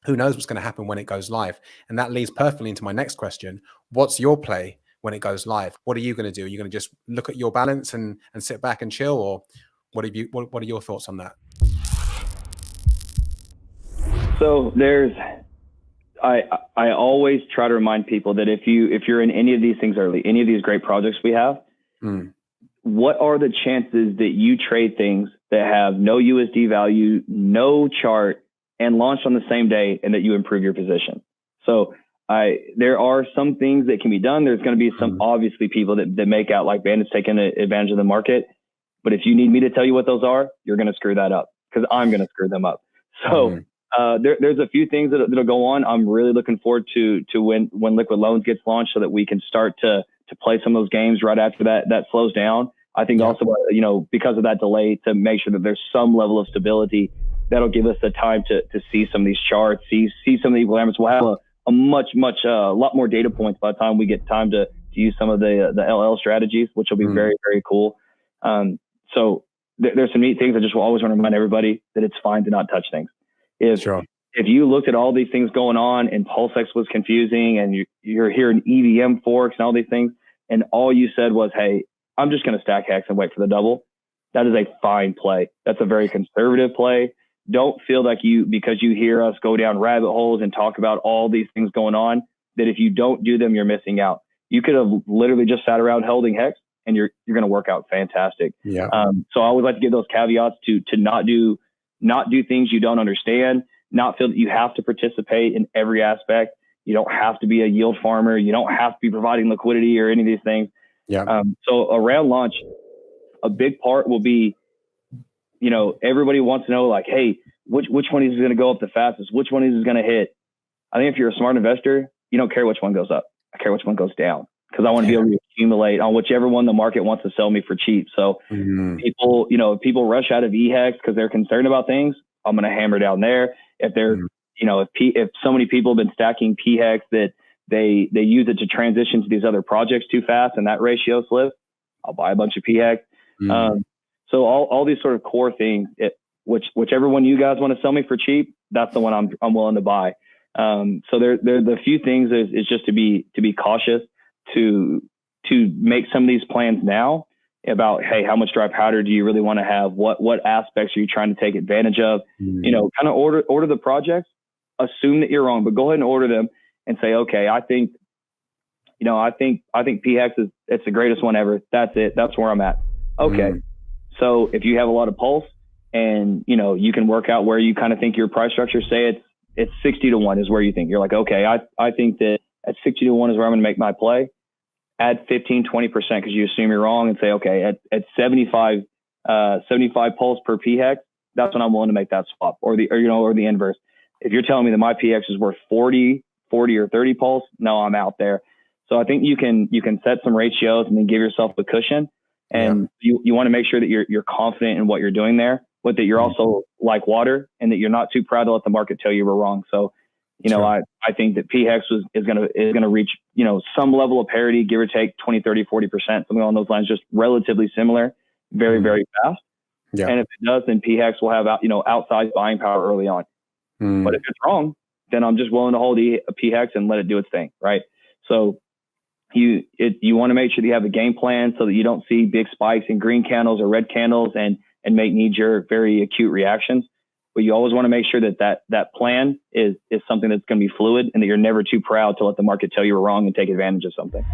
who knows what's going to happen when it goes live? And that leads perfectly into my next question. What's your play when it goes live? What are you going to do? Are you going to just look at your balance and sit back and chill, or what are your thoughts on that? So I always try to remind people that if you're in any of these things early, any of these great projects we have, what are the chances that you trade things that have no USD value, no chart, and launch on the same day, and that you improve your position? So there are some things that can be done. There's going to be some obviously people that make out like bandits taking advantage of the market. But if you need me to tell you what those are, you're going to screw that up, because I'm going to screw them up. So there's a few things that'll go on. I'm really looking forward to when Liquid Loans gets launched, so that we can start to play some of those games right after that slows down. I think also, because of that delay, to make sure that there's some level of stability that'll give us the time to see some of these charts, see some of the equilibriums. We'll have a lot more data points by the time we get time to use some of the LL strategies, which will be very, very cool. So there's some neat things. I just will always want to remind everybody that it's fine to not touch things. If you looked at all these things going on and PulseX was confusing, and you're hearing EVM forks and all these things, and all you said was, hey, I'm just going to stack HEX and wait for the double, that is a fine play. That's a very conservative play. Don't feel like because you hear us go down rabbit holes and talk about all these things going on, that if you don't do them, you're missing out. You could have literally just sat around holding HEX, and you're going to work out fantastic. So I always like to give those caveats to not do things you don't understand, not feel that you have to participate in every aspect. You don't have to be a yield farmer. You don't have to be providing liquidity or any of these things. So around launch, a big part will be, everybody wants to know, like, hey, which one is going to go up the fastest? Which one is going to hit? I think if you're a smart investor, you don't care which one goes up. I care which one goes down, because I want to be able to accumulate on whichever one the market wants to sell me for cheap. So people, if people rush out of EHEX because they're concerned about things, I'm going to hammer down there. If they're, if so many people have been stacking PHEX that they use it to transition to these other projects too fast and that ratio slips, I'll buy a bunch of PHEX. So all these sort of core things, whichever one you guys want to sell me for cheap, that's the one I'm willing to buy. So there the few things is just to be cautious, to make some of these plans now about, hey, how much dry powder do you really want to have? What aspects are you trying to take advantage of? Kind of order the projects, assume that you're wrong, but go ahead and order them and say, okay, I think PHEX it's the greatest one ever. That's it. That's where I'm at. Okay. So if you have a lot of pulse and, you can work out where you kind of think your price structure, say it's 60-1 is where you think. You're like, okay, I think that at 60-1 is where I'm going to make my play. Add 15, 20% because you assume you're wrong, and say, okay, at 75 pulse per PHEX, that's when I'm willing to make that swap, or the inverse. If you're telling me that my PHEX is worth 40 or 30 pulse, no, I'm out there. So I think you can set some ratios and then give yourself a cushion. And you want to make sure that you're confident in what you're doing there, but that you're also like water, and that you're not too proud to let the market tell you we're wrong. So, I think that PHEX is going to reach, some level of parity, give or take 20, 30, 40%, something along those lines, just relatively similar, very, very fast. And if it does, then PHEX will have, outsized buying power early on. But if it's wrong, then I'm just willing to hold a PHEX and let it do its thing. Right. So you want to make sure that you have a game plan so that you don't see big spikes in green candles or red candles and make knee-jerk, very acute reactions. But you always want to make sure that plan is something that's going to be fluid, and that you're never too proud to let the market tell you we're wrong and take advantage of something.